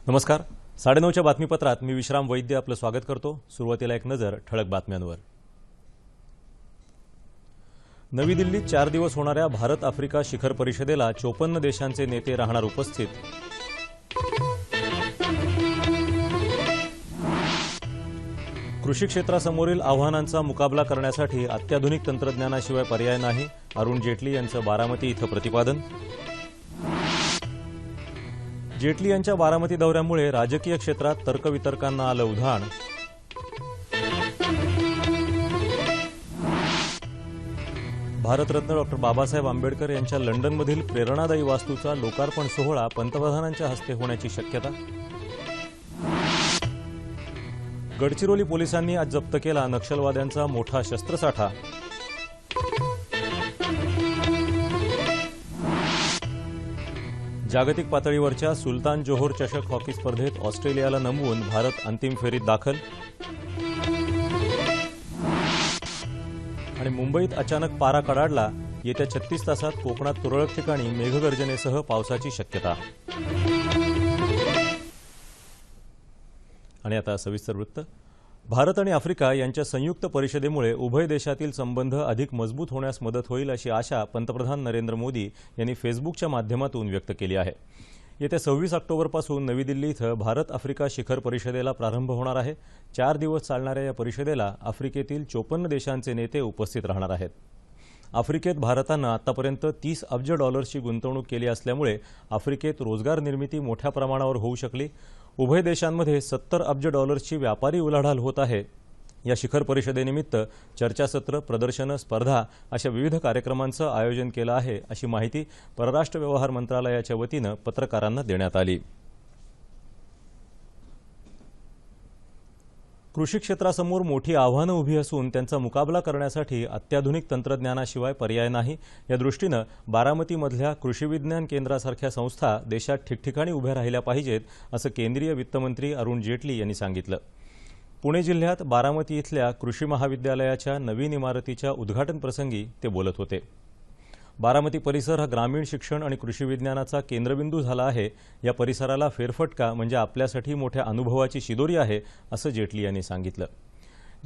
नमस्कार. 9:30च्या बातमीपत्रात मी विश्राम वैद्य आपलं स्वागत करतो. सुरुवातीला एक नजर ठळक बातम्यांवर. नवी दिल्लीत 4 दिवस होणाऱ्या भारत आफ्रिका शिखर परिषदेला 54 देशांचे नेते राहणार उपस्थित. कृषी क्षेत्रासमोरील आव्हानांचा मुकाबला करण्यासाठी अत्याधुनिक तंत्रज्ञानाशिवाय पर्याय नाही, अरुण जेटली यांचं बारामती इथं प्रतिपादन. जेटली यांच्या बारामती दौऱ्यामुळे राजकीय क्षेत्रात तर्कवितर्कांना आलं उधाण. भारतरत्न डॉ. बाबासाहेब आंबेडकर यांच्या लंडनमधील प्रेरणादायी वास्तूचा लोकार्पण सोहळा पंतप्रधानांच्या हस्ते होण्याची शक्यता. गडचिरोली पोलिसांनी आज जप्त केला नक्षलवाद्यांचा मोठा शस्त्रसाठा. जागतिक पातळीवरच्या सुलतान जोहोर चषक हॉकी स्पर्धेत ऑस्ट्रेलियाला नमवून भारत अंतिम फेरीत दाखल. आणि मुंबईत अचानक पारा कडाडला. येत्या 36 तासात कोकणात तुरळक ठिकाणी मेघगर्जनेसह पावसाची शक्यता. आणि आता सविस्तर वृत्त. भारत आणि आफ्रिका यांच्या संयुक्त परिषदेमुळे उभय देशातील संबंध अधिक मजबूत होण्यास मदत होईल अशी आशा पंतप्रधान नरेंद्र मोदी यांनी फेसबुकच्या माध्यमातून व्यक्त केली आहे. येत्या 26 ऑक्टोबरपासून नवी दिल्ली इथं भारत आफ्रिका शिखर परिषदेला प्रारंभ होणार आहे. 4 दिवस चालणाऱ्या या परिषदेला आफ्रिकेतील 54 देशांचे नेते उपस्थित राहणार आहेत. आफ्रिकेत भारतानं आतापर्यंत $30 अब्ज गुंतवणूक केली असल्यामुळे आफ्रिकेत रोजगार निर्मिती मोठ्या प्रमाणावर होऊ शकली. उभय देशांमध्ये $70 अब्ज व्यापारी उलाढाल होत आहे. या शिखर परिषदेनिमित्त चर्चासत्र, प्रदर्शनं, स्पर्धा अशा विविध कार्यक्रमांचं आयोजन केलं आहे अशी माहिती परराष्ट्र व्यवहार मंत्रालयाच्या वतीनं पत्रकारांना देण्यात आली. कृषी क्षेत्रासमोर मोठी आव्हानं उभी असून त्यांचा मुकाबला करण्यासाठी अत्याधुनिक तंत्रज्ञानाशिवाय पर्याय नाही. या दृष्टीनं बारामतीमधल्या कृषी विज्ञान केंद्रासारख्या संस्था देशात ठिकठिकाणी उभ्या राहिल्या पाहिजेत असं केंद्रीय वित्तमंत्री अरुण जेटली यांनी सांगितलं. पुणे जिल्ह्यात बारामती इथल्या कृषी महाविद्यालयाच्या नवीन इमारतीच्या उद्घाटनप्रसंगी ते बोलत होते. बारामती परिसर हा ग्रामीण शिक्षण आणि कृषी विज्ञानाचा केंद्रबिंदू झाला आहे. या परिसराला फेरफटका म्हणजे आपल्यासाठी मोठ्या अनुभवाची शिदोरी आहे असं जेटली यांनी सांगितलं.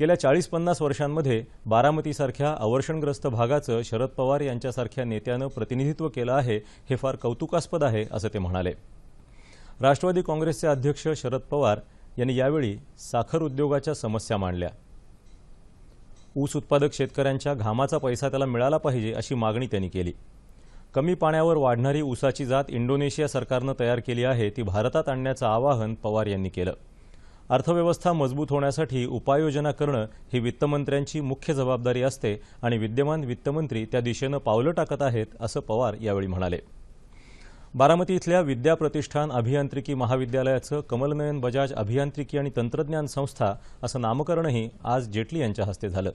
गेल्या 40-50 वर्षांमध्ये बारामतीसारख्या अवर्षणग्रस्त भागाचं शरद पवार यांच्यासारख्या नेत्यानं प्रतिनिधित्व केलं आहे. हे फार कौतुकास्पद आहे असं ते म्हणाले. राष्ट्रवादी काँग्रेसचे अध्यक्ष शरद पवार यांनी यावेळी साखर उद्योगाच्या समस्या मांडल्या. ऊस उत्पादक शेतकऱ्यांच्या घामाचा पैसा त्याला मिळाला पाहिजे अशी मागणी त्यांनी केली. कमी पाण्यावर वाढणारी ऊसाची जात इंडोनेशिया सरकारनं तयार केली आहे, ती भारतात आणण्याचं आवाहन पवार यांनी केलं. अर्थव्यवस्था मजबूत होण्यासाठी उपाययोजना करणं ही वित्तमंत्र्यांची मुख्य जबाबदारी असते आणि विद्यमान वित्तमंत्री त्या दिशेनं पावलं टाकत आहेत असं पवार यावेळी म्हणाले. बारामती इथल्या विद्या प्रतिष्ठान अभियांत्रिकी महाविद्यालयाचं कमलनयन बजाज अभियांत्रिकी आणि तंत्रज्ञान संस्था असं नामकरणही आज जेटली यांच्या हस्ते झालं.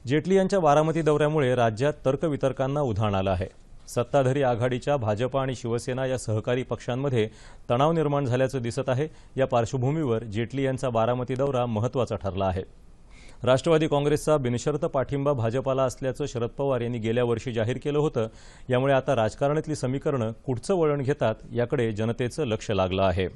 जेटली यांच्या बारामती दौऱ्यामुळे राज्यात तर्कवितर्कांना उधाण आलं आहे. सत्ताधारी आघाडीच्या भाजपा आणि शिवसेना या सहकारी पक्षांमध्ये तणाव निर्माण झाल्याचं दिसत आहे. या पार्श्वभूमीवर जेटली यांचा बारामती दौरा महत्त्वाचा ठरला आहे. राष्ट्रवादी काँग्रेसचा बिनशर्त पाठिंबा भाजपाला असल्याचं शरद पवार यांनी गेल्या वर्षी जाहीर केलं होतं. यामुळे आता राजकारणातली समीकरणं कुठचं वळण घेतात याकडे जनतेचं लक्ष लागलं आहे.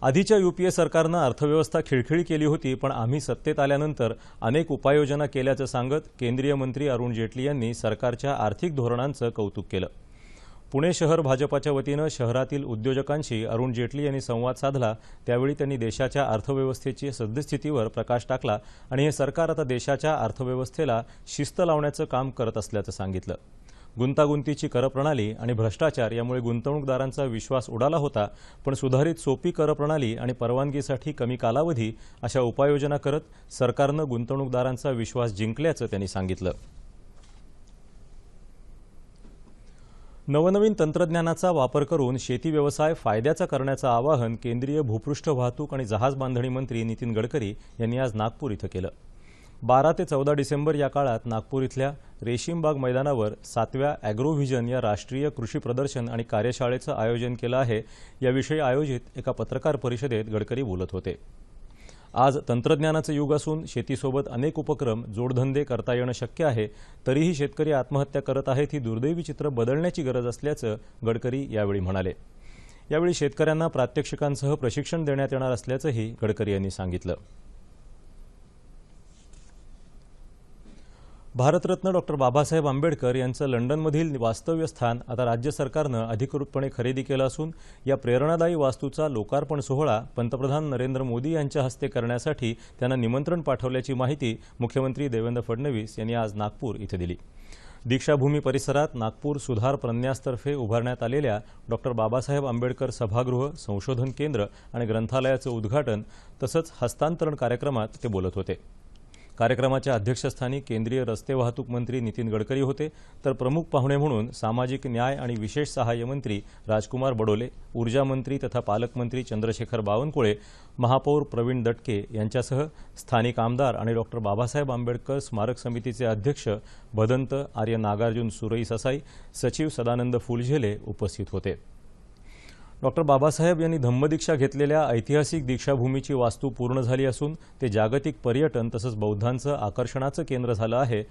आधीच्या यूपीए सरकारनं अर्थव्यवस्था खिळखिळी केली होती, पण आम्ही सत्तेत आल्यानंतर अनेक उपाययोजना केल्याचं सांगत केंद्रीय मंत्री अरुण जेटली यांनी सरकारच्या आर्थिक धोरणांचं कौतुक केलं. पुणे शहर भाजपाच्या वतीनं शहरातील उद्योजकांशी अरुण जेटली यांनी संवाद साधला. त्यावेळी त्यांनी देशाच्या अर्थव्यवस्थेची सद्यस्थितीवर प्रकाश टाकला आणि हे सरकार आता देशाच्या अर्थव्यवस्थेला शिस्त लावण्याचं काम करत असल्याचं सांगितलं. गुंतागुंतीची करप्रणाली आणि भ्रष्टाचार यामुळे गुंतवणूकदारांचा विश्वास उडाला होता, पण सुधारित सोपी करप्रणाली आणि परवानगीसाठी कमी कालावधी अशा उपाययोजना करत सरकारनं गुंतवणूकदारांचा विश्वास जिंकल्याचं त्यांनी सांगितलं. नवनवीन तंत्रज्ञानाचा वापर करून शेती व्यवसाय फायद्याचा करण्याचं आवाहन केंद्रीय भूपृष्ठ वाहतूक आणि जहाज बांधणी मंत्री नितीन गडकरी यांनी आज नागपूर इथं केलं. 12 ते 14 डिसेंबर या काळात नागपूर इथल्या रेशीमबाग मैदानावर 7व्या ॲग्रोव्हिजन या राष्ट्रीय कृषी प्रदर्शन आणि कार्यशाळेचं आयोजन केलं आहे. याविषयी आयोजित एका पत्रकार परिषदेत गडकरी बोलत होते. आज तंत्रज्ञानाचं युग असून शेतीसोबत अनेक उपक्रम जोडधंदे करता येणं शक्य आहे, तरीही शेतकरी आत्महत्या करत आहेत ही दुर्दैवी चित्र बदलण्याची गरज असल्याचं गडकरी यावेळी म्हणाले। यावेळी शेतकऱ्यांना प्रात्यक्षिकांसह प्रशिक्षण देण्यात येणार असल्याचंही गडकरी यांनी सांगितलं। भारतरत्न डॉक्टर बाबासाहेब आंबेडकर यांचं लंडनमधील वास्तव्य स्थान आता राज्य सरकारनं अधिकृतपणे खरेदी केलं असून या प्रेरणादायी वास्तूचा लोकार्पण सोहळा पंतप्रधान नरेंद्र मोदी यांच्या हस्ते करण्यासाठी त्यांना निमंत्रण पाठवल्याची माहिती मुख्यमंत्री देवेंद्र फडणवीस यांनी आज नागपूर इथे दिली। दीक्षाभूमी परिसरात नागपूर सुधार प्रन्यासतर्फे उभारण्यात आलेल्या डॉक्टर बाबासाहेब आंबेडकर सभागृह, संशोधन केंद्र आणि ग्रंथालयाचं उद्घाटन तसंच हस्तांतरण कार्यक्रमात ते बोलत होते। कार्यक्रमाच्या अध्यक्षस्थानी केंद्रीय रस्ते वाहतूक मंत्री नितीन गडकरी होते, तर प्रमुख पाहुणे म्हणून सामाजिक न्याय आणि विशेष सहाय्य मंत्री राजकुमार बडोले, ऊर्जा मंत्री तथा पालकमंत्री चंद्रशेखर बावनकुळे, महापौर प्रवीण दटके यांच्यासह स्थानिक आमदार आणि डॉक्टर बाबासाहेब आंबेडकर स्मारक समितीचे अध्यक्ष भदंत आर्य नागार्जुन सुरई ससाई, सचिव सदानंद फुलझेले उपस्थित होते। डॉक्टर बाबासाहेब यांनी धम्मदीक्षा घेतलेल्या ऐतिहासिक दीक्षाभूमीची वास्तू पूर्ण झाली असून ते जागतिक पर्यटन तसंच बौद्धांचं आकर्षणाचं केंद्र झालं आहे।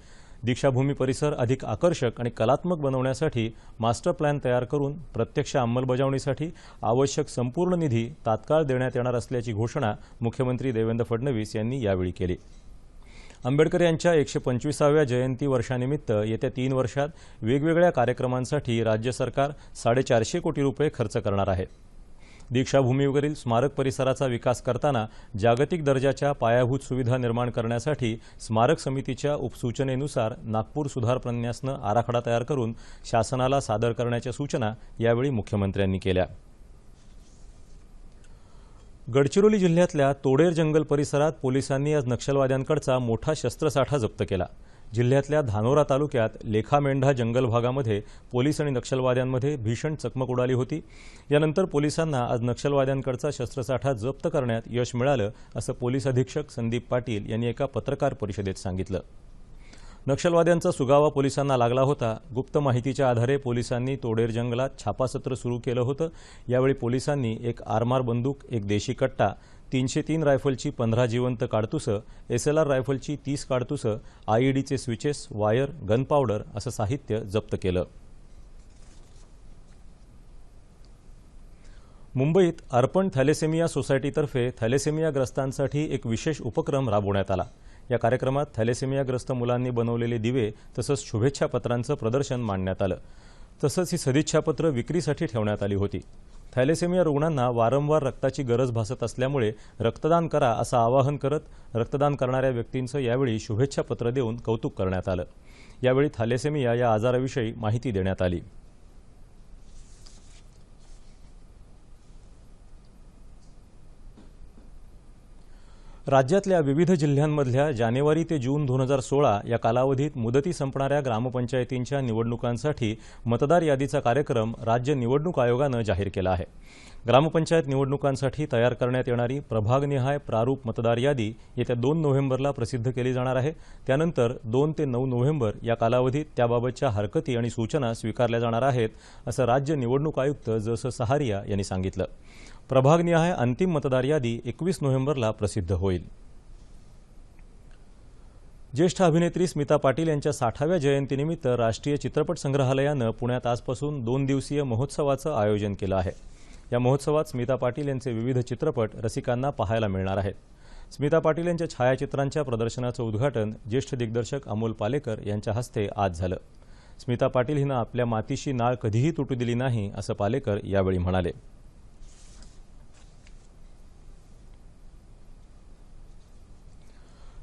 दीक्षाभूमी परिसर अधिक आकर्षक आणि कलात्मक बनवण्यासाठी मास्टर प्लॅन तयार करून प्रत्यक्ष अंमलबजावणीसाठी आवश्यक संपूर्ण निधी तात्काळ देण्यात येणार असल्याची घोषणा मुख्यमंत्री देवेंद्र फडणवीस यांनी यावेळी केली। आंबेडकर यांच्या 125व्या जयंती वर्षानिमित्त येत्या 3 वर्षात वेगवेगळ्या कार्यक्रमांसाठी राज्य सरकार 450 कोटी रुपये खर्च करणार आहे। दीक्षाभूमीवरील स्मारक परिसराचा विकास करताना जागतिक दर्जाच्या पायाभूत सुविधा निर्माण करण्यासाठी स्मारक समितीच्या उपसूचनेनुसार नागपूर सुधार प्रन्यासनं आराखडा तयार करून शासनाला सादर करण्याच्या सूचना यावेळी मुख्यमंत्र्यांनी केल्या। गडचिरोली जिल्ह्यातल्या तोडेर जंगल परिसरात पोलिसांनी आज नक्षलवाद्यांकडचा मोठा शस्त्रसाठा जप्त केला। जिल्ह्यातल्या धानोरा तालुक्यात लेखामेंढा जंगल भागामध्ये पोलीस आणि नक्षलवाद्यांमध्ये भीषण चकमक उडाली होती। यानंतर पोलिसांना आज नक्षलवाद्यांकडचा शस्त्रसाठा जप्त करण्यात यश मिळालं असं पोलीस अधीक्षक संदीप पाटील यांनी एका पत्रकार परिषदेत सांगितलं। नक्षलवाद्यांचा सुगावा पोलिसांना लागला होता। गुप्त माहितीच्या आधारे पोलिसांनी तोडेर जंगलात छापासत्र सुरू केलं होतं। यावेळी पोलिसांनी एक आरमार बंदूक, एक देशी कट्टा, 303 रायफलची 15 जिवंत काडतुसं, SLR रायफलची 30 काडतुसं, IEDचे स्विचेस, वायर, गन पावडर असं साहित्य जप्त केलं। मुंबईत अर्पण थॅलेसेमिया सोसायटीतर्फे थॅलेसेमियाग्रस्तांसाठी एक विशेष उपक्रम राबवण्यात आला। या कार्यक्रमात थॅलेसेमियाग्रस्त मुलांनी बनवलेले दिवे तसंच शुभेच्छा पत्रांचं प्रदर्शन मांडण्यात आलं। तसंच ही सदिच्छापत्र विक्रीसाठी ठेवण्यात आली होती। थॅलेसेमिया रुग्णांना वारंवार रक्ताची गरज भासत असल्यामुळे रक्तदान करा असं आवाहन करत रक्तदान करणाऱ्या व्यक्तींचं यावेळी शुभेच्छा पत्र देऊन कौतुक करण्यात आलं। यावेळी थॅलेसेमिया या आजाराविषयी माहिती देण्यात आली। राज्यातल्या विविध जिल्ह्यांमधल्या जानेवारी ते जून 2016 या कालावधीत मुदती संपणाऱ्या ग्रामपंचायतींच्या निवडणुकांसाठी मतदार यादीचा कार्यक्रम राज्य निवडणूक आयोगानं जाहीर केला आहे। ग्रामपंचायत निवडणुकांसाठी तयार करण्यात येणारी प्रभागनिहाय प्रारूप मतदार यादी येत्या 2 नोव्हेंबरला प्रसिद्ध केली जाणार आहे। त्यानंतर 2 ते 9 नोव्हेंबर या कालावधीत त्याबाबतच्या हरकती आणि सूचना स्वीकारल्या जाणार आहेत असं राज्य निवडणूक आयुक्त जस सहारिया यांनी सांगितलं। प्रभागनिहाय अंतिम मतदार यादी 21 नोव्हेंबरला प्रसिद्ध होईल। ज्येष्ठ अभिनेत्री स्मिता पाटील यांच्या 60व्या जयंतीनिमित्त राष्ट्रीय चित्रपट संग्रहालयानं पुण्यात आजपासून 2 दिवसीय महोत्सवाचं आयोजन केलं आहे। या महोत्सवात स्मिता पाटील यांचे विविध चित्रपट रसिकांना पाहायला मिळणार आहेत। स्मिता पाटील यांच्या छायाचित्रांच्या प्रदर्शनाचं उद्घाटन ज्येष्ठ दिग्दर्शक अमोल पालेकर यांच्या हस्ते आज झालं। स्मिता पाटील हिनं आपल्या मातीशी नाळ कधीही तुटू दिली नाही असं पालेकर यावेळी म्हणाले।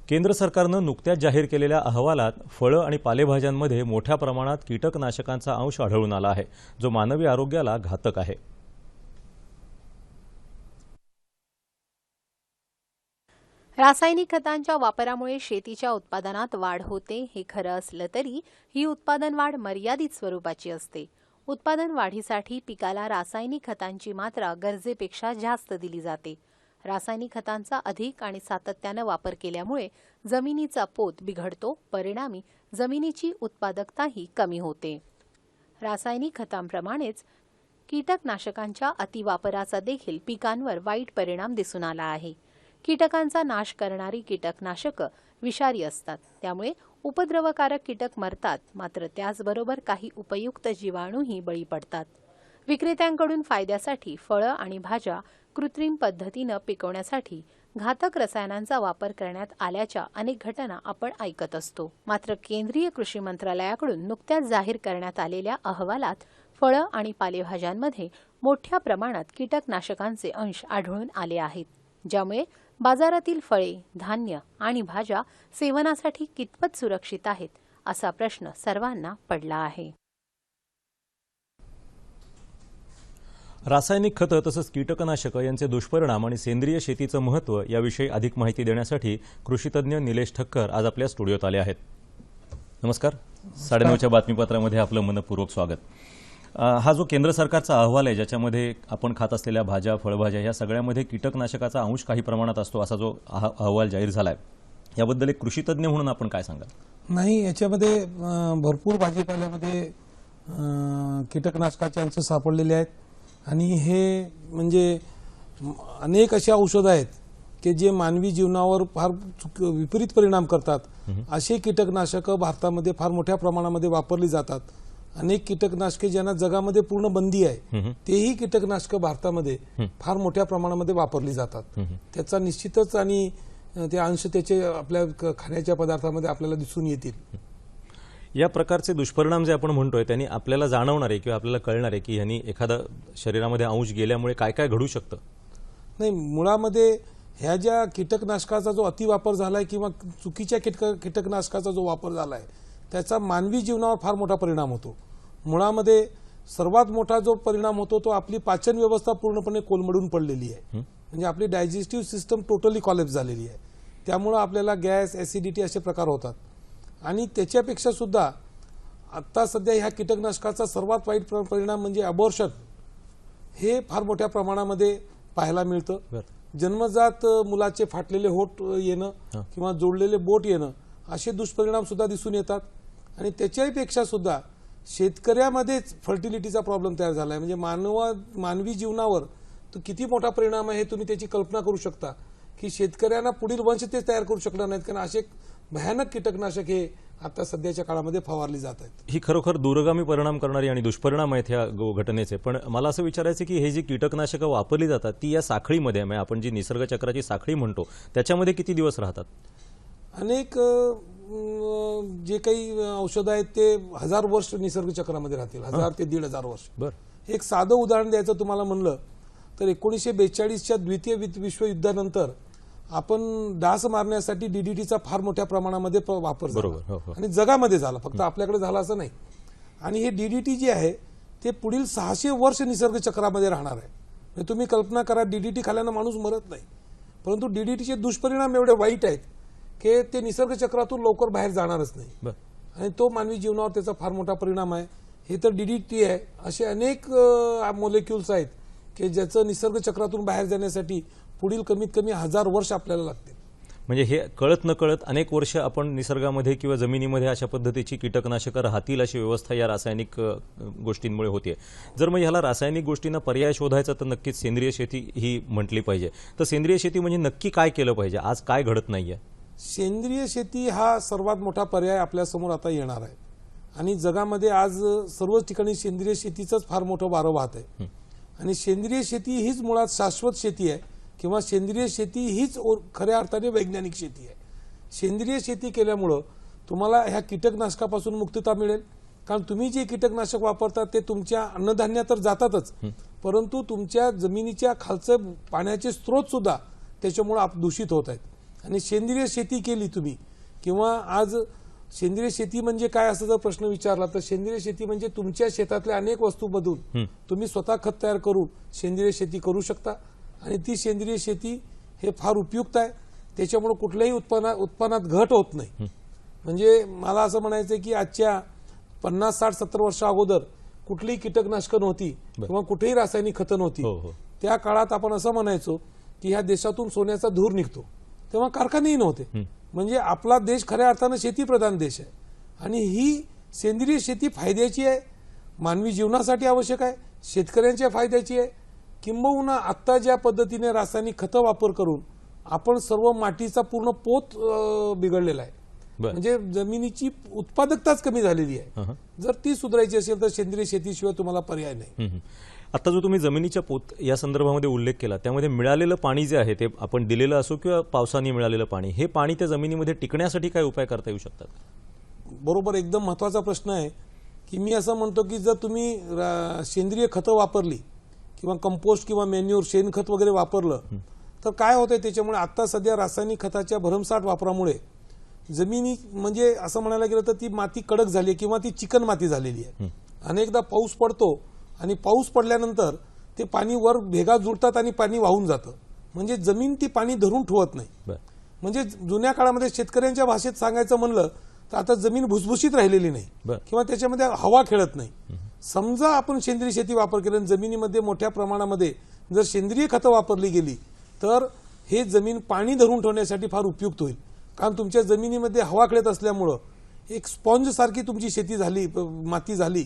केंद्र सरकारनं नुकत्याच जाहीर केलेल्या अहवालात फळं आणि पालेभाज्यांमध्ये मोठ्या प्रमाणात कीटकनाशकांचा अंश आढळून आला आहे, जो मानवी आरोग्याला घातक आहे। रासायनिक खतांच्या वापरामुळे शेतीच्या उत्पादनात वाढ होते हे खरं असलं तरी ही उत्पादन वाढ मर्यादित स्वरूपाची असते। उत्पादन वाढीसाठी पिकाला रासायनिक खतांची मात्रा गरजेपेक्षा जास्त दिली जाते। रासायनिक खतांचा अधिक आणि सातत्याने वापर केल्यामुळे जमिनीचा पोत बिघडतो, परिणामी जमिनीची उत्पादकताही कमी होते। रासायनिक खतांप्रमाणेच कीटकनाशकांच्या अतिवापराचा देखील पिकांवर वाईट परिणाम दिसून आला आहे। कीटकांचा नाश करणारी कीटकनाशकं विषारी असतात, त्यामुळे उपद्रवकारक कीटक मरतात, मात्र त्याचबरोबर काही उपयुक्त जीवाणूही बळी पडतात. विक्रेत्यांकडून फायद्यासाठी फळं आणि भाज्या कृत्रिम पद्धतीनं पिकवण्यासाठी घातक रसायनांचा वापर करण्यात आल्याच्या अनेक घटना आपण ऐकत असतो. मात्र केंद्रीय कृषी मंत्रालयाकडून नुकत्याच जाहीर करण्यात आलेल्या अहवालात फळं आणि पालेभाज्यांमध्ये मोठ्या प्रमाणात कीटकनाशकांचे अंश आढळून आले आहेत, ज्यामुळे बाजारातील फळे, धान्य आणि भाज्या सेवनासाठी कितपत सुरक्षित आहेत असा प्रश्न सर्वांना पडला आहे. रासायनिक खतं तसंच कीटकनाशकं यांचे दुष्परिणाम आणि सेंद्रिय शेतीचं महत्त्व याविषयी अधिक माहिती देण्यासाठी कृषीतज्ञ निलेश ठक्कर आज आपल्या स्टुडिओत आले आहेत. नमस्कार. 9:30च्या बातमीपत्रामध्ये आपलं मनपूर्वक स्वागत. हा जो केंद्र सरकारचा अहवाल आहे, ज्याच्यामध्ये आपण खात असलेल्या भाज्या, फळभाज्या या सगळ्यामध्ये कीटकनाशकाचा अंश काही प्रमाणात असतो, असा जो अहवाल जाहीर झाला आहे, याबद्दल एक कृषीतज्ञ म्हणून आपण काय सांगाल? नाही, याच्यामध्ये भरपूर भाजीपाल्यामध्ये कीटकनाशकाचे अंश सापडलेले आहेत आणि हे म्हणजे अनेक अशी औषधं आहेत की जे मानवी जीवनावर फार विपरीत परिणाम करतात. असे कीटकनाशकं भारतामध्ये फार मोठ्या प्रमाणामध्ये वापरली जातात. अनेक कीटकनाशके ज्यांना जगामध्ये पूर्ण बंदी आहे, तेही कीटकनाशकं भारतामध्ये फार मोठ्या प्रमाणामध्ये वापरली जातात. त्याचा निश्चितच आणि ते अंश त्याचे आपल्या खाण्याच्या पदार्थामध्ये आपल्याला दिसून येतील. या प्रकारचे दुष्परिणाम जे आपण म्हणतोय त्यांनी आपल्याला जाणवणार आहे किंवा आपल्याला कळणार आहे की यांनी एखादा शरीरामध्ये अंश गेल्यामुळे काय काय घडू शकतं? नाही, मुळामध्ये ह्या ज्या कीटकनाशकाचा जो अतिवापर झालाय किंवा चुकीच्या कीटकनाशकाचा जो वापर झालाय, त्याचा मानवी जीवनावर फार मोठा परिणाम होतो. मुळामध्ये सर्वात मोठा जो परिणाम होतो तो आपली पाचन व्यवस्था पूर्णपणे कोलमडून पडलेली आहे. म्हणजे आपली डायजेस्टिव्ह सिस्टम टोटली कॉलेप्स झालेली आहे. त्यामुळे आपल्याला गॅस, ऍसिडिटी असे प्रकार होतात. आणि त्याच्यापेक्षा सुद्धा आता सध्या ह्या कीटकनाशकाचा सर्वात वाईट परिणाम म्हणजे अबॉर्शन हे फार मोठ्या प्रमाणामध्ये पाहायला मिळतं. जन्मजात मुलाचे फाटलेले होठ येणं किंवा जोडलेले बोट येणं असे दुष्परिणाम सुद्धा दिसून येतात. आणि त्याच्यापेक्षा सुद्धा शेतकऱ्यामध्येच फर्टिलिटीचा प्रॉब्लेम तयार झाला आहे. म्हणजे मानवी जीवनावर तो किती मोठा परिणाम आहे तुम्ही त्याची कल्पना करू शकता की शेतकऱ्यांना पुढील वंश ते तयार करू शकणार नाहीत, कारण असे भयानक कीटकनाशक हे आता सध्याच्या काळामध्ये फवारली जात आहेत. ही खरोखर दूरगामी परिणाम करणारी आणि दुष्परिणाम आहेत ह्या घटनेचे. पण मला असं विचारायचं की हे जी कीटकनाशकं वापरली जातात ती या साखळीमध्ये, म्हणजे आपण जी निसर्गचक्राची साखळी म्हणतो, त्याच्यामध्ये किती दिवस राहतात? अनेक जे काही औषधं आहेत ते 1000 वर्ष निसर्गचक्रामध्ये राहतील. 1000 ते 1500 वर्ष. बरं. एक साधं उदाहरण द्यायचं तुम्हाला म्हणलं तर 1942च्या द्वितीय विश्वयुद्धानंतर आपण डास मारण्यासाठी डीडीटीचा फार मोठ्या प्रमाणामध्ये वापर झाला आणि जगामध्ये झाला, फक्त आपल्याकडे झाला असं नाही. आणि हे डीडीटी जे आहे ते पुढील 600 वर्ष निसर्गचक्रामध्ये राहणार आहे. म्हणजे तुम्ही कल्पना करा, डीडीटी खाल्यानं माणूस मरत नाही, परंतु डीडीटीचे दुष्परिणाम एवढे वाईट आहेत की ते निसर्गचक्रातून लवकर बाहेर जाणारच नाही आणि तो मानवी जीवनावर त्याचा फार मोठा परिणाम आहे. हे तर डीडीटी आहे. असे अनेक मॉलिक्युल्स आहेत की ज्याचं निसर्गचक्रातून बाहेर जाण्यासाठी पुढील कमीत कमी 1000 वर्ष आपल्याला लागतील. म्हणजे हे कळत न कळत अनेक वर्ष आपण निसर्गामध्ये किंवा जमिनीमध्ये अशा पद्धतीची कीटकनाशकं राहतील अशी व्यवस्था या रासायनिक गोष्टींमुळे होते. जर मग ह्याला रासायनिक गोष्टींना पर्याय शोधायचा तर नक्कीच सेंद्रिय शेती ही म्हटली पाहिजे. तर सेंद्रिय शेती म्हणजे नक्की काय केलं पाहिजे? आज काय घडत नाहीये? सेंद्रिय शेती हा सर्वात मोठा पर्याय आपल्यासमोर आता येणार आहे आणि जगामध्ये आज सर्वच ठिकाणी सेंद्रिय शेतीचंच फार मोठं वारं वाहत आहे. आणि सेंद्रिय शेती हीच मुळात शाश्वत शेती आहे किंवा सेंद्रिय शेती हीच खऱ्या अर्थाने वैज्ञानिक शेती आहे. सेंद्रिय शेती केल्यामुळं तुम्हाला ह्या कीटकनाशकापासून मुक्तता मिळेल, कारण तुम्ही जे कीटकनाशक वापरता ते तुमच्या अन्नधान्यात तर जातातच, परंतु तुमच्या जमिनीच्या खालचं पाण्याचे स्रोत सुद्धा त्याच्यामुळे दूषित होत आहेत. आणि सेंद्रिय शेती केली तुम्ही किंवा आज सेंद्रिय शेती म्हणजे काय असं जर प्रश्न विचारला तर सेंद्रिय शेती म्हणजे तुमच्या शेतातल्या अनेक वस्तू बदलून तुम्ही स्वतः खत तयार करून सेंद्रिय शेती करू शकता. आणि ती सेंद्रिय शेती हे फार उपयुक्त आहे. त्याच्यामुळे कुठल्याही उत्पन्नात घट होत नाही. म्हणजे मला असं म्हणायचं की आजच्या 50, 60, 70 वर्षा अगोदर कुठलीही कीटकनाशकं नव्हती किंवा कुठेही रासायनिक खतं नव्हती. त्या काळात आपण असं म्हणायचो की ह्या देशातून सोन्याचा धूर निघतो, तेव्हा कारखानेही नव्हते. म्हणजे आपला देश खऱ्या अर्थानं शेतीप्रधान देश आहे आणि ही सेंद्रिय शेती फायद्याची आहे, मानवी जीवनासाठी आवश्यक आहे, शेतकऱ्यांच्या फायद्याची आहे. किंबहुना आत्ता ज्या पद्धतीने रासायनिक खतं वापर करून आपण सर्व मातीचा पूर्ण पोत बिघडलेला आहे. बरं. म्हणजे जमिनीची उत्पादकताच कमी झालेली आहे. जर ती सुधारायची असेल तर सेंद्रिय शेतीशिवाय तुम्हाला पर्याय नाही. आता जो तुम्ही जमिनीच्या पोत या संदर्भामध्ये उल्लेख केला, त्यामध्ये मिळालेलं पाणी जे आहे ते आपण दिलेलं असो किंवा पावसाने मिळालेलं पाणी, हे पाणी त्या जमिनीमध्ये टिकण्यासाठी काय उपाय करता येऊ शकतात? बरोबर, एकदम महत्वाचा प्रश्न आहे की मी असं म्हणतो की जर तुम्ही सेंद्रिय खतं वापरली किंवा कंपोस्ट किंवा मॅन्युअर शेणखत वगैरे वापरलं तर काय होतंय त्याच्यामुळे आता सध्या रासायनिक खताच्या भरमसाठ वापरामुळे जमिनी म्हणजे असं म्हणायला गेलं तर ती माती कडक झाली किंवा ती चिकन माती झालेली आहे. अनेकदा पाऊस पडतो आणि पाऊस पडल्यानंतर ते पाणी वर भेगा जुळतात आणि पाणी वाहून जातं. म्हणजे जमीन ती पाणी धरून ठेवत नाही. म्हणजे जुन्या काळामध्ये शेतकऱ्यांच्या भाषेत सांगायचं म्हणलं तर आता जमीन भुसभुशीत राहिलेली नाही किंवा त्याच्यामध्ये हवा खेळत नाही. समजा आपण सेंद्रिय शेती वापर केला, जमिनीमध्ये मोठ्या प्रमाणामध्ये जर सेंद्रिय खतं वापरली गेली तर हे जमीन पाणी धरून ठेवण्यासाठी फार उपयुक्त होईल. कारण तुमच्या जमिनीमध्ये हवा खेळत असल्यामुळं एक स्पॉन्ज सारखी तुमची शेती झाली, माती झाली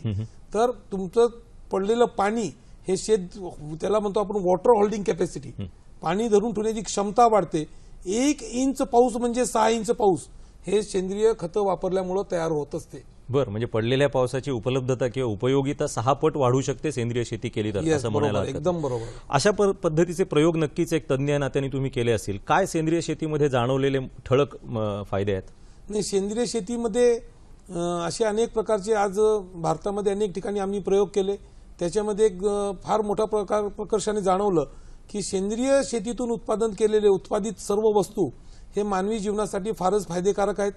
तर तुमचं पडलेलं पाणी हे त्याला म्हणतो आपण वॉटर होल्डिंग कॅपॅसिटी, पाणी धरून ठेवण्याची क्षमता वाढते. 1 इंच पाऊस म्हणजे 6 इंच पाऊस हे सेंद्रिय खतं वापरल्यामुळे तयार होत असते. बरं, म्हणजे पडलेल्या पावसाची उपलब्धता किंवा उपयोगिता 6 पट वाढू शकते सेंद्रिय शेती केली तर, असं म्हणायला हरकत नाही. एकदम बरोबर. अशा पद्धतीचे प्रयोग नक्कीच एक तज्ञ या नात्याने तुम्ही केले असतील. काय सेंद्रिय शेतीमध्ये जाणवलेले ठळक फायदे आहेत? नाही, सेंद्रिय शेतीमध्ये असे अनेक प्रकारचे आज भारतामध्ये अनेक ठिकाणी आम्ही प्रयोग केले. त्याच्यामध्ये एक फार मोठा प्रकर्षाने जाणवलं की सेंद्रिय शेतीतून उत्पादन केलेले उत्पादित सर्व वस्तू हे मानवी जीवनासाठी फारच फायदेकारक आहेत.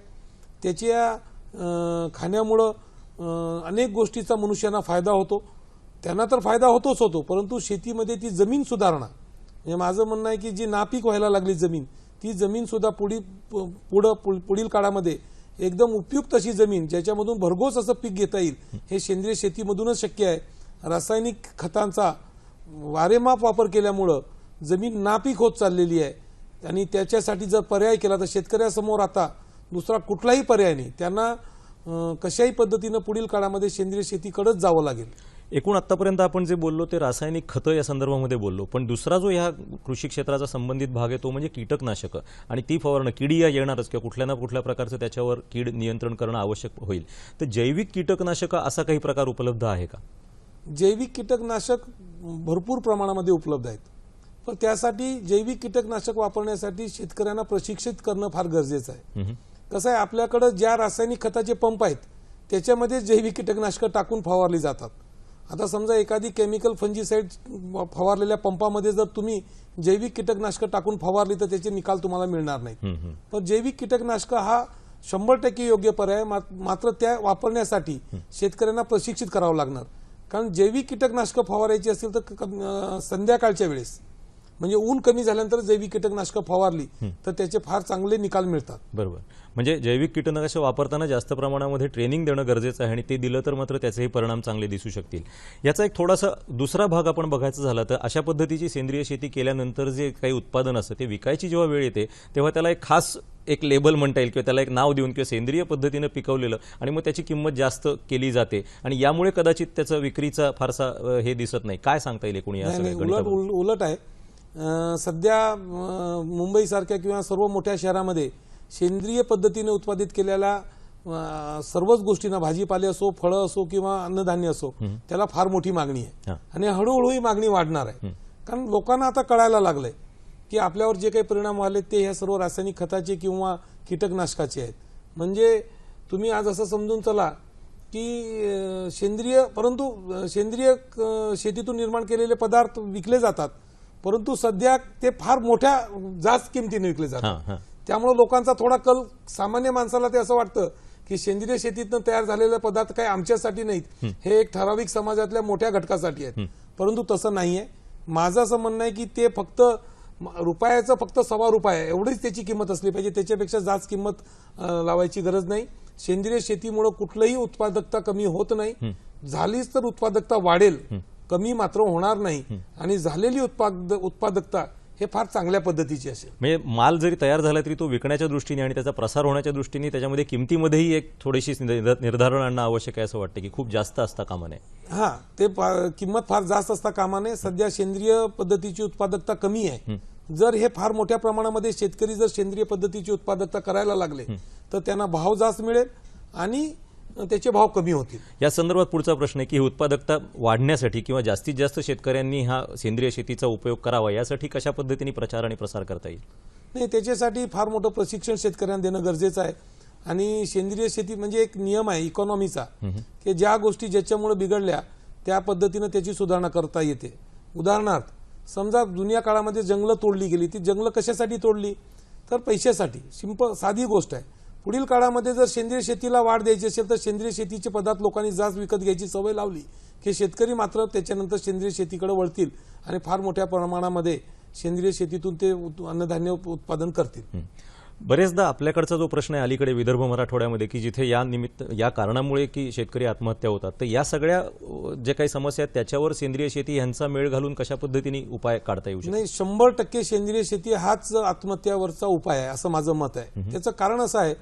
त्याच्या खाण्यामुळं अनेक गोष्टीचा मनुष्यांना फायदा होतो. त्यांना तर फायदा होतोच होतो, परंतु शेतीमध्ये ती जमीन सुधारणा, म्हणजे माझं म्हणणं आहे की जी नापीक व्हायला लागली जमीन, ती जमीन सुद्धा पुढील काळामध्ये एकदम उपयुक्त अशी जमीन ज्याच्यामधून भरघोस असं पीक घेता येईल हे सेंद्रिय शेतीमधूनच शक्य आहे. रासायनिक खतांचा वारेमाप वापर केल्यामुळं जमीन नापीक होत चाललेली आहे आणि त्याच्यासाठी जर पर्याय केला तर शेतकऱ्यासमोर आता दुसरा कुठलाही पर्याय नाही. त्यांना कशाही पद्धतीनं पुढील काळामध्ये सेंद्रिय शेतीकडेच जावं लागेल. एकूण आतापर्यंत आपण जे बोललो ते रासायनिक खतं या संदर्भामध्ये बोललो, पण दुसरा जो ह्या कृषी क्षेत्राचा संबंधित भाग आहे तो म्हणजे कीटकनाशकं आणि ती फवारणं. किडी या येणारच किंवा कुठल्या ना कुठल्या प्रकारचं त्याच्यावर कीड नियंत्रण करणं आवश्यक होईल. तर जैविक कीटकनाशकं असा काही प्रकार उपलब्ध आहे का? जैविक कीटकनाशक भरपूर प्रमाणामध्ये उपलब्ध आहेत, पण त्यासाठी जैविक कीटकनाशक वापरण्यासाठी शेतकऱ्यांना प्रशिक्षित करणं फार गरजेचं आहे. कसं आहे, आपल्याकडे ज्या रासायनिक खताचे पंप आहेत त्याच्यामध्ये जैविक कीटकनाशकं टाकून फवारली जातात. आता समजा एखादी केमिकल फंजीसाइड फवारलेल्या पंपामध्ये जर तुम्ही जैविक कीटकनाशकं टाकून फवारली तर त्याचे निकाल तुम्हाला मिळणार नाहीत. पण जैविक कीटकनाशक हा 100% योग्य पर्याय, मात्र त्या वापरण्यासाठी शेतकऱ्यांना प्रशिक्षित करावं लागणार. कारण जैविक कीटकनाशकं फवारायची असेल तर संध्याकाळच्या वेळेस, म्हणजे ऊन कमी झाल्यानंतर जैविक कीटकनाशकं फवारली तर त्याचे फार चांगले निकाल मिळतात. बरोबर, म्हणजे जैविक कीटकनाशक वापरताना जास्त प्रमाणामध्ये ट्रेनिंग देणं गरजेचं आहे आणि ते दिलं तर मात्र त्याचेही परिणाम चांगले दिसू शकतील. याचा एक थोडासा दुसरा भाग आपण बघायचा झाला तर अशा पद्धतीची सेंद्रिय शेती केल्यानंतर जे काही उत्पादन असतं ते विकायची जेव्हा वेळ येते तेव्हा त्याला एक खास एक लेबल म्हणता येईल किंवा त्याला एक नाव देऊन किंवा सेंद्रिय पद्धतीनं पिकवलेलं आणि मग त्याची किंमत जास्त केली जाते आणि यामुळे कदाचित त्याचं विक्रीचा फारसा हे दिसत नाही. काय सांगता येईल एकूण या सगळ्या? उलट आहे. सध्या मुंबईसारख्या किंवा सर्व मोठ्या शहरामध्ये सेंद्रिय पद्धतीने उत्पादित केलेल्या सर्वच गोष्टींना, भाजीपाले असो, फळं असो किंवा अन्नधान्य असो, त्याला फार मोठी मागणी आहे आणि हळूहळू ही मागणी वाढणार आहे. कारण लोकांना आता कळायला लागलंय की आपल्यावर जे काही परिणाम व्हायले ते ह्या सर्व रासायनिक खताचे किंवा कीटकनाशकाचे आहेत. म्हणजे तुम्ही आज असं समजून चला की सेंद्रिय शेतीतून निर्माण केलेले पदार्थ विकले जातात, परंतु सध्या ते फार मोठ्या जास्त किमतीने विकले जातात. त्यामुळे लोकांचा थोडा कल, सामान्य माणसाला ते असं वाटतं की सेंद्रिय शेतीतून तयार झालेले पदार्थ काही आमच्यासाठी नाहीत, हे एक ठराविक समाजातल्या मोठ्या घटकासाठी आहेत. परंतु तसं नाहीये. माझं असं म्हणणं आहे की ते फक्त रुपयाचं फक्त ₹1.25 एवढीच त्याची किंमत असली पाहिजे, त्याच्यापेक्षा जास्त किंमत लावायची गरज नाही. सेंद्रिय शेतीमुळे कुठलंही उत्पादकता कमी होत नाही. झालीच तर उत्पादकता वाढेल, कमी मात्र होणार नाही आणि झालेली उत्पादकता हे फार चांगल्या पद्धतीची असेल. म्हणजे माल जरी तयार झाला तरी तो विकण्याच्या दृष्टीने आणि त्याचा प्रसार होण्याच्या दृष्टीने त्याच्यामध्ये किमतीमध्येही एक थोडीशी निर्धारण आणणं आवश्यक आहे असं वाटतं की खूप जास्त असता कामा नये. हा, ते किंमत फार जास्त असता कामा नये. सध्या सेंद्रिय पद्धतीची उत्पादकता कमी आहे, जर हे फार मोठ्या प्रमाणामध्ये शेतकरी जर सेंद्रिय पद्धतीची उत्पादकता करायला लागले तर त्यांना भाव जास्त मिळेल आणि त्याचे भाव कमी होतील. या संदर्भात पुढचा प्रश्न आहे की ही उत्पादकता वाढण्यासाठी किंवा जास्तीत जास्त शेतकऱ्यांनी हा सेंद्रिय शेतीचा उपयोग करावा यासाठी कशा पद्धतीने प्रचार आणि प्रसार करता येईल? नाही, त्याच्यासाठी फार मोठं प्रशिक्षण शेतकऱ्यांना देणं गरजेचं आहे. आणि सेंद्रिय शेती म्हणजे एक नियम आहे इकॉनॉमीचा की ज्या गोष्टी ज्याच्यामुळे बिघडल्या त्या पद्धतीनं त्याची सुधारणा करता येते. उदाहरणार्थ समजा जुन्या काळामध्ये जंगलं तोडली गेली, ती जंगलं कशासाठी तोडली तर पैशासाठी. सिंपल साधी गोष्ट आहे. पुढील काळामध्ये जर सेंद्रिय शेतीला वाढ द्यायची असेल तर सेंद्रिय शेतीचे पदार्थ लोकांनी जास्त विकत घ्यायची सवय लावली की शेतकरी मात्र त्याच्यानंतर सेंद्रिय शेतीकडे वळतील आणि फार मोठ्या प्रमाणामध्ये सेंद्रिय शेतीतून ते अन्नधान्य उत्पादन करतील. बरेचदा आपल्याकडचा जो प्रश्न आहे अलीकडे विदर्भ मराठवाड्यामध्ये की जिथे या कारणामुळे की शेतकरी आत्महत्या होतात, तर या सगळ्या जे काही समस्या आहेत त्याच्यावर सेंद्रिय शेती यांचा मेळ घालून कशा पद्धतीने उपाय काढता येऊ शकतो? नाही, 100% सेंद्रिय शेती हाच आत्महत्यावरचा उपाय आहे असं माझं मत आहे. त्याचं कारण असं आहे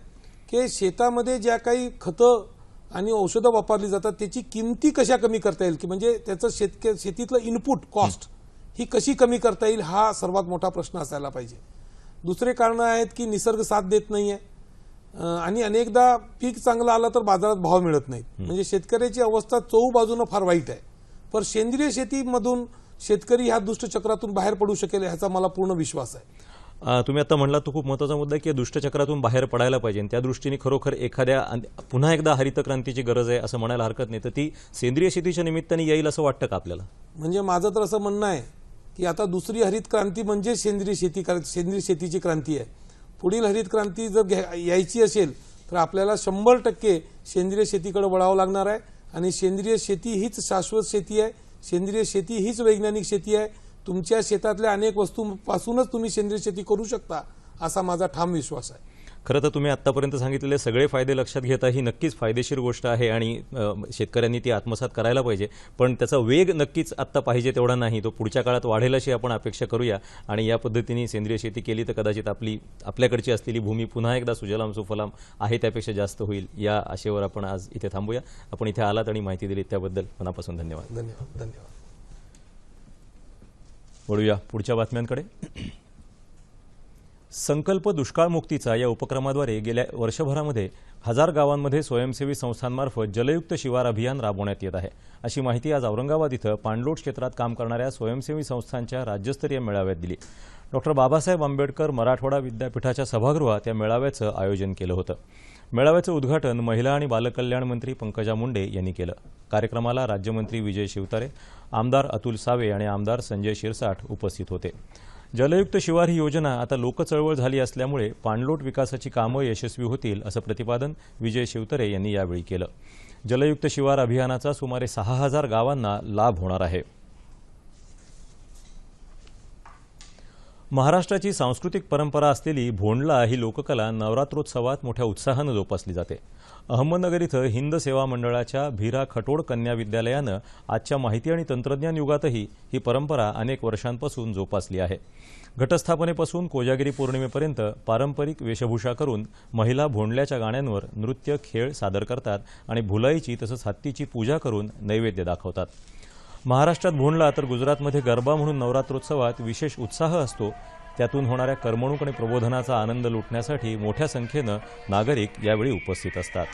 की शेतामध्ये ज्या काही खतं आणि औषधं वापरली जातात त्याची किमती कशा कमी करता येईल की म्हणजे त्याचं शेतीतलं इनपुट कॉस्ट ही कशी कमी करता येईल हा सर्वात मोठा प्रश्न असायला पाहिजे. दुसरे कारण आहेत की निसर्ग साथ देत नाहीये आणि अनेकदा पीक चांगलं आलं तर बाजारात भाव मिळत नाहीत. म्हणजे शेतकऱ्याची अवस्था चहू बाजूनं फार वाईट आहे. पण सेंद्रिय शेतीमधून शेतकरी ह्या दुष्टचक्रातून बाहेर पडू शकेल ह्याचा मला पूर्ण विश्वास आहे. तुम्ही आता म्हणला तो खूप महत्त्वाचा मुद्दा आहे की दुष्टचक्रातून बाहेर पडायला पाहिजे आणि त्या दृष्टीने खरोखर पुन्हा एकदा हरित क्रांतीची गरज आहे असं म्हणायला हरकत नाही. तर ती सेंद्रिय शेतीच्या निमित्ताने येईल असं वाटतं का आपल्याला? म्हणजे माझं तर असं म्हणणं आहे की आता दुसरी हरित क्रांती म्हणजे सेंद्रिय शेतीची क्रांती आहे. पुढील हरित क्रांती जर यायची असेल तर आपल्याला 100% सेंद्रिय शेतीकडे वळावं लागणार आहे. आणि सेंद्रिय शेती हीच शाश्वत शेती आहे. सेंद्रिय शेती हीच वैज्ञानिक शेती आहे. तुमच्या शेतातल्या अनेक वस्तूंपासूनच तुम्ही सेंद्रिय शेती करू शकता असा माझा ठाम विश्वास आहे. खरं तर तुम्ही आतापर्यंत सांगितलेले सगळे फायदे लक्षात घेता ही नक्कीच फायदेशीर गोष्ट आहे आणि शेतकऱ्यांनी ती आत्मसात करायला पाहिजे. पण त्याचा वेग नक्कीच आत्ता पाहिजे तेवढा नाही, तो पुढच्या काळात वाढेल अशी आपण अपेक्षा करूया. आणि या पद्धतीने सेंद्रिय शेती केली तर कदाचित आपल्याकडची असलेली भूमी पुन्हा एकदा सुजलाम सुफलाम आहे त्यापेक्षा जास्त होईल. या आशेवर आपण आज इथे थांबूया. आपण इथे आलात आणि माहिती दिली त्याबद्दल मनापासून धन्यवाद. धन्यवाद. धन्यवाद. वळूया पुढच्या बातम्यांकडे. संकल्प दुष्काळमुक्तीचा या उपक्रमाद्वारे गेल्या वर्षभरामध्ये 1000 गावांमध्ये स्वयंसेवी संस्थांमार्फत जलयुक्त शिवार अभियान राबवण्यात येत आहे. अशी माहिती आज औरंगाबाद इथं पाणलोट क्षेत्रात काम करणाऱ्या स्वयंसेवी संस्थांच्या राज्यस्तरीय मेळाव्यात दिली. डॉ. बाबासाहेब आंबेडकर मराठवाडा विद्यापीठाच्या सभागृहात या मेळाव्याचं आयोजन केलं होतं. मेळाव्याचं उद्घाटन महिला आणि बालकल्याण मंत्री पंकजा मुंडे यांनी केलं. कार्यक्रमाला राज्यमंत्री विजय शिवतारे, आमदार अतुल सावे आणि आमदार संजय शिरसाठ उपस्थित होते. जलयुक्त शिवार ही योजना आता लोकचळवळ झाली असल्यामुळे पाणलोट विकासाची कामं यशस्वी होतील असं प्रतिपादन विजय शिवतारे यांनी यावेळी केलं. जलयुक्त शिवार अभियानाचा सुमारे 6000 गावांना लाभ होणार आहे. महाराष्ट्राची सांस्कृतिक परंपरा असलेली भोंडला ही लोककला नवरात्रोत्सवात मोठ्या उत्साहानं जोपासली जाते. अहमदनगर इथं हिंद सेवा मंडळाच्या भीरा खटोड कन्या विद्यालयानं आजच्या माहिती आणि तंत्रज्ञान युगातही ही परंपरा अनेक वर्षांपासून जोपासली आहे. घटस्थापनेपासून कोजागिरी पौर्णिमेपर्यंत पारंपरिक वेशभूषा करून महिला भोंडल्याच्या गाण्यांवर नृत्य खेळ सादर करतात आणि भुलाईची तसंच हत्तीची पूजा करून नैवेद्य दाखवतात. महाराष्ट्रात भोंडला तर गुजरातमध्ये गरबा म्हणून नवरात्रोत्सवात विशेष उत्साह असतो. त्यातून होणाऱ्या करमणूक आणि प्रबोधनाचा आनंद लुटण्यासाठी मोठ्या संख्येनं नागरिक यावेळी उपस्थित असतात.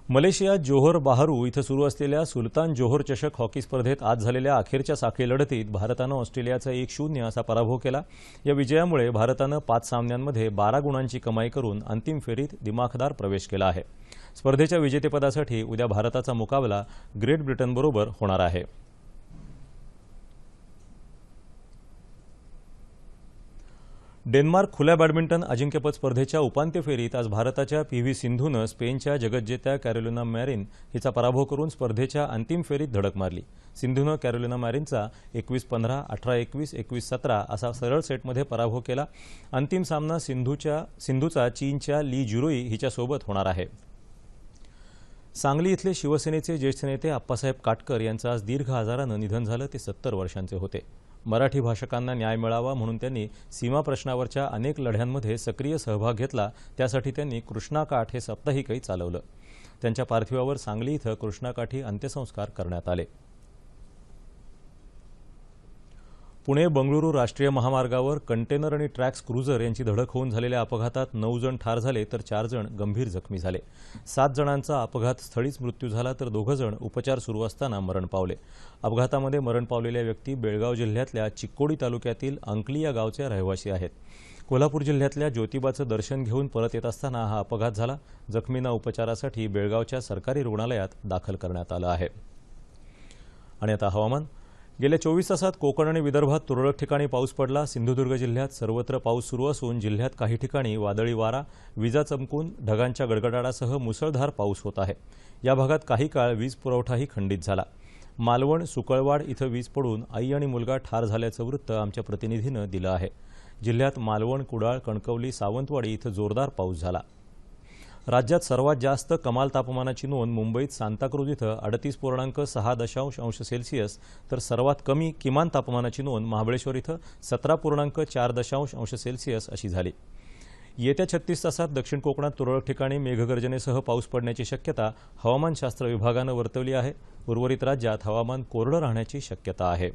मलेशियात जोहोर बाहरू इथं सुरू असलेल्या सुलतान जोहोर चषक हॉकी स्पर्धेत आज झालेल्या अखेरच्या साखळी लढतीत भारतानं ऑस्ट्रेलियाचा 1-0 असा पराभव केला. या विजयामुळे भारतानं 5 सामन्यांमध्ये 12 गुणांची कमाई करून अंतिम फेरीत दिमाखदार प्रवेश केला आहे. स्पर्धेच्या विजेतेपदासाठी उद्या भारताचा मुकाबला ग्रेट ब्रिटनबरोबर होणार आहे. डेन्मार्क खुल्या बॅडमिंटन अजिंक्यपद स्पर्धेच्या उपांत्य फेरीत आज भारताच्या पी.व्ही. सिंधूनं स्पेनच्या जगज्जेत्या कॅरोलिना मॅरिन हिचा पराभव करून स्पर्धेच्या अंतिम फेरीत धडक मारली. सिंधूनं कॅरोलिना मॅरिनचा 21-15, 18-21, 21-17 असा सरळ सेटमध्ये पराभव केला. अंतिम सामना सिंधूचा चीनच्या ली जुरुई हिच्यासोबत होणार आहे. सांगली इथले शिवसेनेचे ज्येष्ठ नेते आप्पासाहेब काटकर यांचं आज दीर्घ आजारानं निधन झालं. ते 70 वर्षांचे होते. मराठी भाषकांना न्याय मिळावा म्हणून त्यांनी सीमा प्रश्नावरच्या अनेक लढ्यांमध्ये सक्रिय सहभाग घेतला। त्यासाठी त्यांनी कृष्णाकाठ हे साप्ताहिकही चालवलं। त्यांच्या पार्थिवावर सांगली इथं कृष्णाकाठी अंत्यसंस्कार करण्यात आले। पुणे बंगळुरू राष्ट्रीय महामार्गावर कंटेनर आणि ट्रॅक्स क्रुझर यांची धडक होऊन झालेल्या अपघातात 9 जण ठार झाले तर 4 जण गंभीर जखमी झाले। 7 जणांचा अपघात स्थळीच मृत्यू झाला तर 2 जण उपचार सुरू असताना मरण पावले। अपघातामध्ये मरण पावलेल्या व्यक्ती बेळगाव जिल्ह्यातल्या चिक्कोडी तालुक्यातील अंकली या गावचे रहिवासी आहेत। कोल्हापूर जिल्ह्यातल्या ज्योतिबाचं दर्शन घेऊन परत येत असताना हा अपघात झाला। जखमींना उपचारासाठी बेळगावच्या सरकारी रुग्णालयात दाखल करण्यात आलं आहे। आणि आता हवामान। गेल्या 24 तासात कोकण आणि विदर्भात तुरळक ठिकाणी पाऊस पडला। सिंधुदुर्ग जिल्ह्यात सर्वत्र पाऊस सुरू असून जिल्ह्यात काही ठिकाणी वादळी वारा, विजा चमकून ढगांच्या गडगडाटासह मुसळधार पाऊस होत आहे। या भागात काही काळ वीज पुरवठाही खंडित झाला। मालवण, सुकळवाड इथं वीज पडून आई आणि मुलगा ठार झाल्याचं वृत्त आमच्या प्रतिनिधीनं दिलं आहे। जिल्ह्यात मालवण, कुडाळ, कणकवली, सावंतवाडी इथं जोरदार पाऊस झाला। राज्यात सर्वात जास्त कमाल तापमानाची नोंद मुंबईत सांताक्रूज इथं 38.6 अंश सेल्सिअस तर सर्वात कमी किमान तापमानाची नोंद महाबळेश्वर इथं 17.4 अंश सेल्सिअस अशी झाली। येत्या 36 तासात दक्षिण कोकणात तुरळक ठिकाणी मेघगर्जनेसह पाऊस पडण्याची शक्यता हवामानशास्त्र विभागानं वर्तवली आहे। उर्वरित राज्यात हवामान कोरडं राहण्याची शक्यता आहे।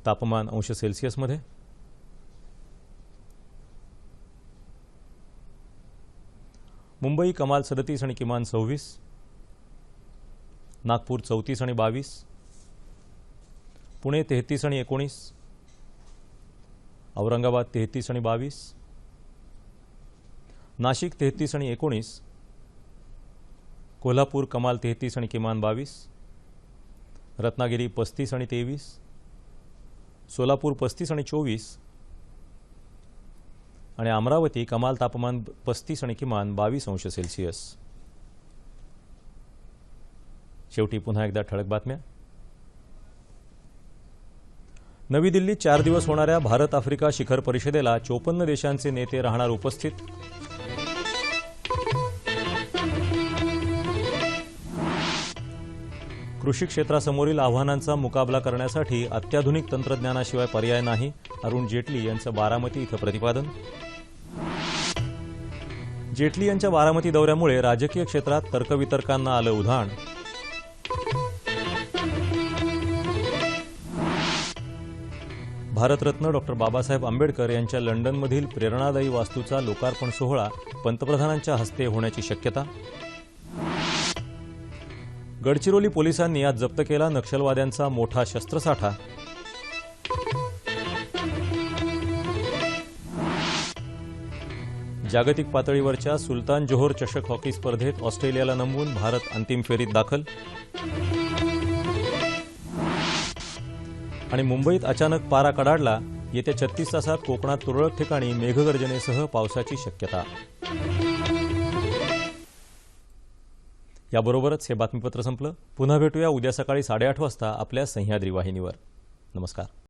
तापमान अंश सेल्सिअसमध्ये मुंबई कमाल 37 आणि किमान 26, नागपूर 34 आणि 22, पुणे 33 आणि 19, औरंगाबाद 33 आणि 22, नाशिक 33 आणि 19, कोल्हापूर कमाल 33 आणि किमान 22, रत्नागिरी 35 आणि 23, सोलापूर 35 आणि 24 आणि अमरावती कमाल तापमान 35 आणि किमान 22 अंश सेल्सिअस। शेवटी पुन्हा एकदा ठळक बातम्या। नवी दिल्लीत 4 दिवस होणाऱ्या भारत आफ्रिका शिखर परिषदेला 54 देशांचे नेते राहणार उपस्थित। कृषी क्षेत्रासमोरील आव्हानांचा मुकाबला करण्यासाठी अत्याधुनिक तंत्रज्ञानाशिवाय पर्याय नाही, अरुण जेटली यांचं बारामती इथं प्रतिपादन। जेटली यांच्या बारामती दौऱ्यामुळे राजकीय क्षेत्रात तर्कवितर्कांना आलं उधाण। भारतरत्न डॉक्टर बाबासाहेब आंबेडकर यांच्या लंडनमधील प्रेरणादायी वास्तूचा लोकार्पण सोहळा पंतप्रधानांच्या हस्ते होण्याची शक्यता। गडचिरोली पोलिसांनी आज जप्त केला नक्षलवाद्यांचा मोठा शस्त्रसाठा। जागतिक पातळीवरच्या सुलतान जोहोर चषक हॉकी स्पर्धेत ऑस्ट्रेलियाला नमवून भारत अंतिम फेरीत दाखल। आणि मुंबईत अचानक पारा कडाडला। येत्या 36 तासात कोकणात तुरळक ठिकाणी मेघगर्जनेसह पावसाची शक्यता। याबरोबरच हे बातमीपत्र संपलं। पुन्हा भेटूया उद्या सकाळी 8:30 वाजता आपल्या सह्याद्री वाहिनीवर। नमस्कार।